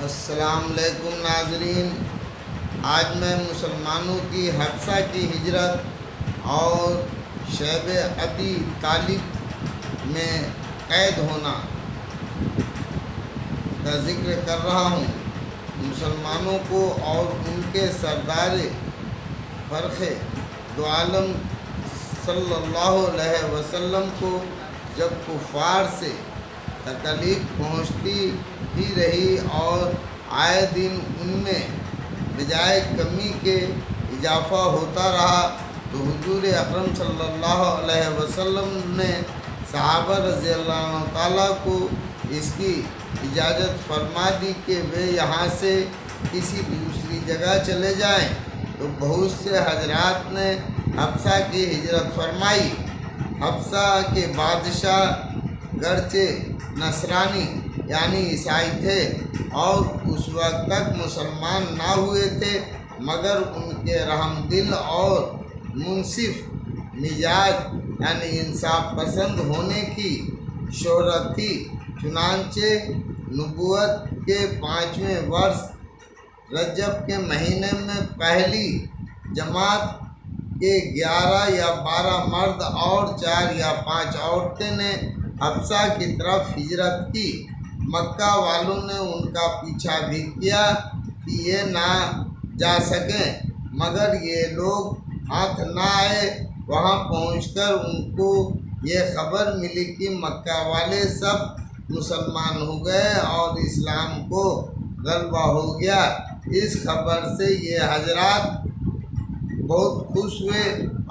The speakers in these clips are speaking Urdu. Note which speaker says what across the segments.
Speaker 1: السلام علیکم ناظرین، آج میں مسلمانوں کی حبشہ کی ہجرت اور شیب ابی طالب میں قید ہونا کا ذکر کر رہا ہوں۔ مسلمانوں کو اور ان کے سردار فرخ دو عالم صلی اللہ علیہ وسلم کو جب کفار سے تکلیف پہنچتی ہی رہی اور آئے دن ان میں بجائے کمی کے اضافہ ہوتا رہا، تو حضور اکرم صلی اللہ علیہ وسلم نے صحابہ رضی اللہ تعالیٰ کو اس کی اجازت فرما دی کہ وہ یہاں سے کسی دوسری جگہ چلے جائیں، تو بہت سے حضرات نے حبشہ کی ہجرت فرمائی۔ حبشہ کے بادشاہ گرچہ نصرانی یعنی عیسائی تھے اور اس وقت تک مسلمان نہ ہوئے تھے، مگر ان کے رحم دل اور منصف مزاج یعنی انصاف پسند ہونے کی شہرت تھی۔ چنانچہ نبوت کے 5ویں برس رجب کے مہینے میں پہلی جماعت کے 11 یا 12 مرد اور 4 یا 5 عورتیں نے حبشہ کی طرف ہجرت کی۔ مکہ والوں نے ان کا پیچھا بھی کیا کہ یہ نہ جا سکیں، مگر یہ لوگ ہاتھ نہ آئے۔ وہاں پہنچ کر ان کو یہ خبر ملی کہ مکہ والے سب مسلمان ہو گئے اور اسلام کو غلبہ ہو گیا۔ اس خبر سے یہ حضرات بہت خوش ہوئے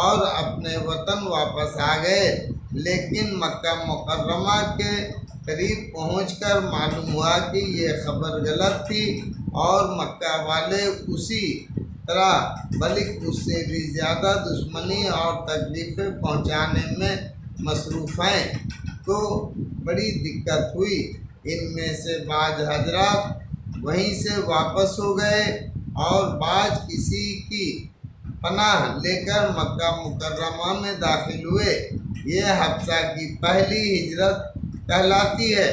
Speaker 1: اور اپنے وطن واپس آ گئے، لیکن مکہ مکرمہ کے قریب پہنچ کر معلوم ہوا کہ یہ خبر غلط تھی اور مکہ والے اسی طرح بلکہ اس سے بھی زیادہ دشمنی اور تکلیفیں پہنچانے میں مصروف ہیں، تو بڑی دقت ہوئی۔ ان میں سے بعض حضرات وہیں سے واپس ہو گئے اور بعض کسی کی پناہ لے کر مکہ مکرمہ میں داخل ہوئے۔ یہ حبشہ کی پہلی ہجرت کہلاتی ہے۔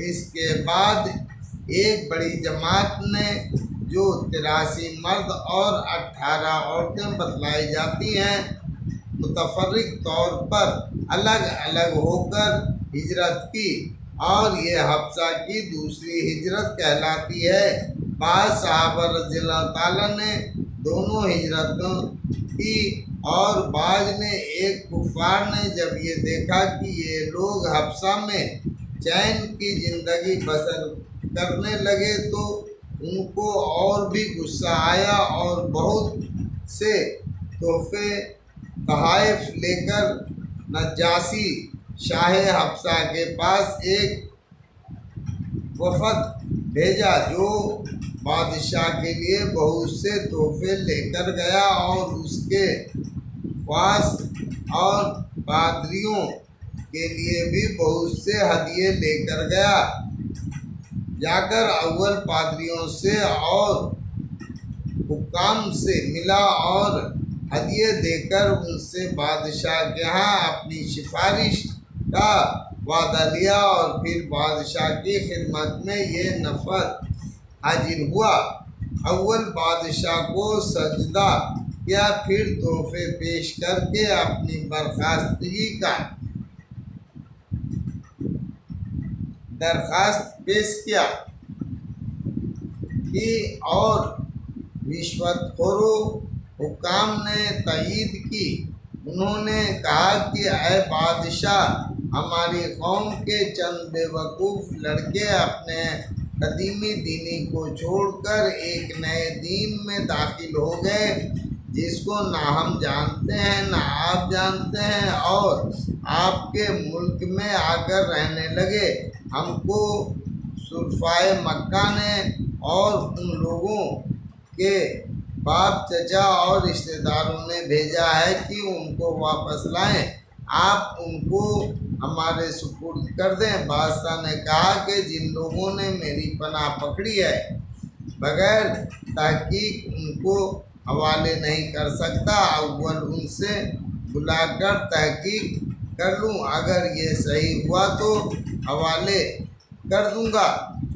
Speaker 1: اس کے بعد ایک بڑی جماعت نے جو 83 مرد اور 18 عورتیں بتلائی جاتی ہیں، متفرق طور پر الگ الگ ہو کر ہجرت کی اور یہ حبشہ کی دوسری ہجرت کہلاتی ہے۔ بعض صحابہ رضی اللہ تعالیٰ نے دونوں ہجرتوں کی اور بعض نے ایک کفار نے جب یہ دیکھا کہ یہ لوگ حبشہ میں چین کی زندگی بسر کرنے لگے تو ان کو اور بھی غصہ آیا اور بہت سے تحفے تحائف لے کر نجاشی شاہ حبشہ کے پاس ایک وفد بھیجا، جو بادشاہ کے لیے بہت سے تحفے لے کر گیا اور اس کے خواص اور پادریوں کے لیے بھی بہت سے ہدیے لے کر گیا۔ جا کر اول پادریوں سے اور حکام سے ملا اور ہدیے دے کر ان سے بادشاہ کے ہاں اپنی سفارش کا وعدہ لیا، اور پھر بادشاہ کی خدمت میں یہ نفر حاضر ہوا۔ اول بادشاہ کو سجدہ کیا، پھر تحفے پیش کر کے اپنی برخاستگی کا درخواست پیش کی اور رشوت خوروں حکام نے تائید کی۔ انہوں نے کہا کہ اے بادشاہ، ہماری قوم کے چند بے وقوف لڑکے اپنے قدیمی دینی کو چھوڑ کر ایک نئے دین میں داخل ہو گئے، جس کو نہ ہم جانتے ہیں نہ آپ جانتے ہیں، اور آپ کے ملک میں آ کر رہنے لگے۔ ہم کو شرفائے مکہ نے اور ان لوگوں کے باپ چچا اور رشتہ داروں نے بھیجا ہے کہ ان کو واپس لائیں، آپ ان کو ہمارے سپرد کر دیں۔ بادشاہ نے کہا کہ جن لوگوں نے میری پناہ پکڑی ہے، بغیر تحقیق ان کو حوالے نہیں کر سکتا۔ اول ان سے بلا کر تحقیق کر لوں، اگر یہ صحیح ہوا تو حوالے کر دوں گا۔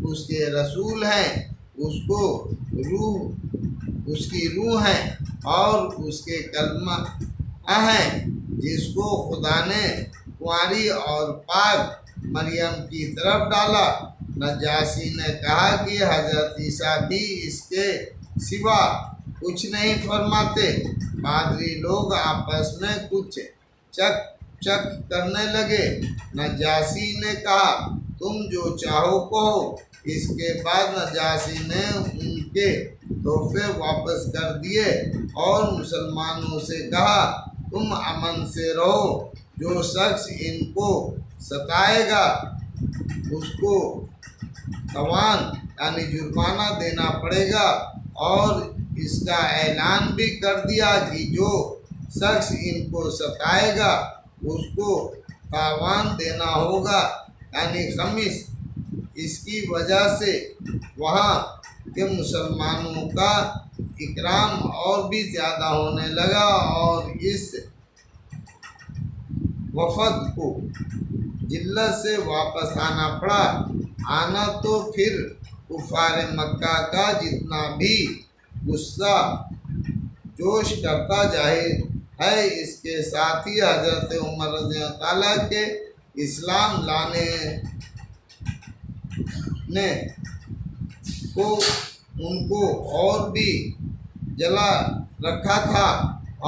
Speaker 1: اس کے رسول ہیں، اس کی روح ہیں اور اس کے کلمہ ہیں، جس کو خدا نے کنواری اور پاک مریم کی طرف ڈالا۔ نجاشی نے کہا کہ حضرت عیسیٰ بھی اس کے سوا کچھ نہیں فرماتے۔ پادری لوگ آپس میں کچھ چک چک کرنے لگے۔ نجاشی نے کہا، تم جو چاہو کہو۔ اس کے بعد نجاشی نے ان کے تحفے واپس کر دیے اور مسلمانوں سے کہا، تم امن سے رہو، جو شخص ان کو ستائے گا اس کو تاوان یعنی جرمانہ دینا پڑے گا، اور اس کا اعلان بھی کر دیا کہ جو شخص ان کو ستائے گا اس کو تاوان دینا ہوگا یعنی خمس۔ اس کی وجہ سے وہاں کے مسلمانوں کا اکرام اور بھی زیادہ ہونے لگا اور اس وفد کو جلت سے واپس آنا پڑا۔ آنا تو پھر کفار مکہ کا جتنا بھی غصہ جوش کرتا ظاہر ہے، اس کے ساتھ ہی حضرت عمر رضی اللہ تعالیٰ کے اسلام لانے نے ان کو اور بھی جلا رکھا تھا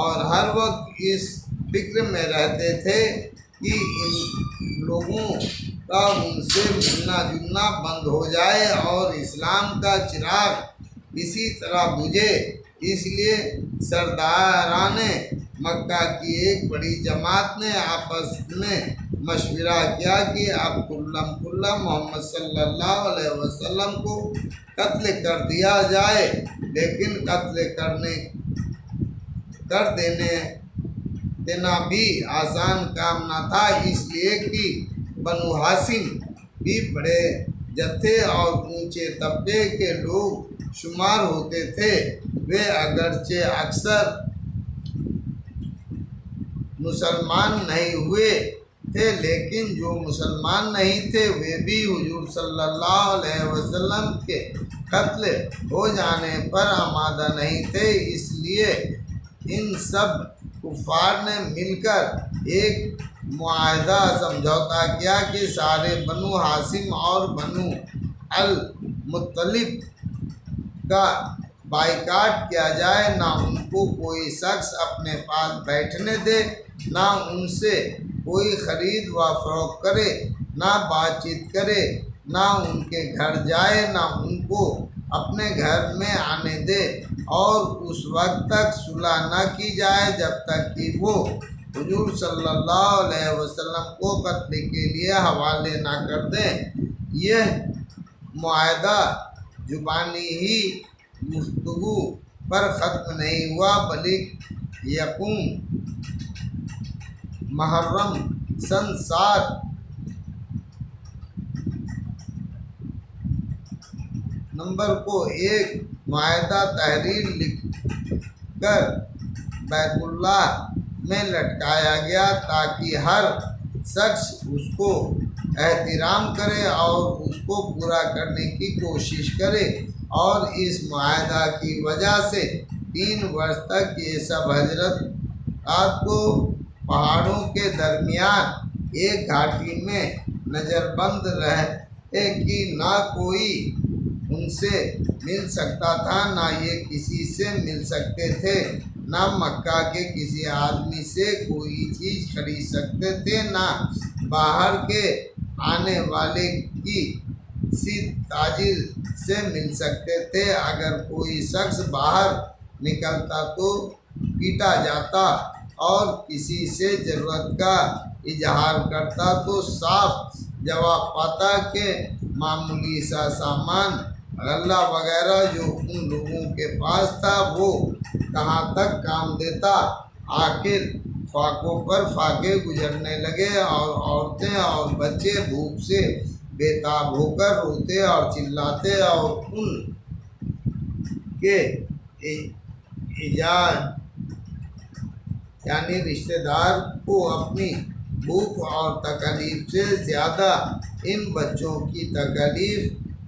Speaker 1: اور ہر وقت اس فکر میں رہتے تھے کہ ان لوگوں کا ان سے ملنا جلنا بند ہو جائے اور اسلام کا چراغ اسی طرح بجھے۔ اس لیے سرداران مکہ کی ایک بڑی جماعت نے آپس میں مشورہ کیا کہ اب کلم محمد صلی اللہ علیہ وسلم کو قتل کر دیا جائے، لیکن قتل کر دینا بھی آسان کام نہ تھا، اس لیے کہ بنو ہاشم بھی بڑے جتھے اور اونچے طبقے کے لوگ شمار ہوتے تھے۔ وہ اگرچہ اکثر مسلمان نہیں ہوئے تھے، لیکن جو مسلمان نہیں تھے وہ بھی حضور صلی اللہ علیہ وسلم کے قتل ہو جانے پر آمادہ نہیں تھے۔ اس لیے ان سب کفار نے مل کر ایک معاہدہ سمجھوتا کیا کہ سارے بنو ہاشم اور بنو المطلب کا بائیکاٹ کیا جائے، نہ ان کو کوئی شخص اپنے پاس بیٹھنے دے، نہ ان سے کوئی خرید و فروخت کرے، نہ بات چیت کرے، نہ ان کے گھر جائے، نہ ان کو اپنے گھر میں آنے دے، اور اس وقت تک صلح نہ کی جائے جب تک کہ وہ حضور صلی اللہ علیہ وسلم کو قتل کے لیے حوالے نہ کر دیں۔ یہ معاہدہ زبانی ہی گفتگو پر ختم نہیں ہوا، بلکہ یکم محرم سن 7 نومبر کو ایک معاہدہ تحریر لکھ کر بیت اللہ میں لٹکایا گیا تاکہ ہر شخص اس کو احترام کرے اور اس کو پورا کرنے کی کوشش کرے، اور اس معاہدہ کی وجہ سے 3 برس تک یہ سب حضرت رات کو پہاڑوں کے درمیان ایک گھاٹی میں نظر بند رہے کہ نہ کوئی ان سے مل سکتا تھا، نہ یہ کسی سے مل سکتے تھے، نہ مکہ کے کسی آدمی سے کوئی چیز خرید سکتے تھے، نہ باہر کے آنے والے کسی تاجر سے مل سکتے تھے۔ اگر کوئی شخص باہر نکلتا تو پیٹا جاتا اور کسی سے ضرورت کا اظہار کرتا تو صاف جواب پاتا کہ معمولی سا سامان غلہ وغیرہ جو ان لوگوں کے پاس تھا وہ کہاں تک کام دیتا۔ آخر فاقوں پر فاقے گزرنے لگے اور عورتیں اور بچے بھوک سے بےتاب ہو کر روتے اور چلاتے اور ان کے اعزاز یعنی رشتہ دار کو اپنی بھوک اور تکلیف سے زیادہ ان بچوں کی تکلیف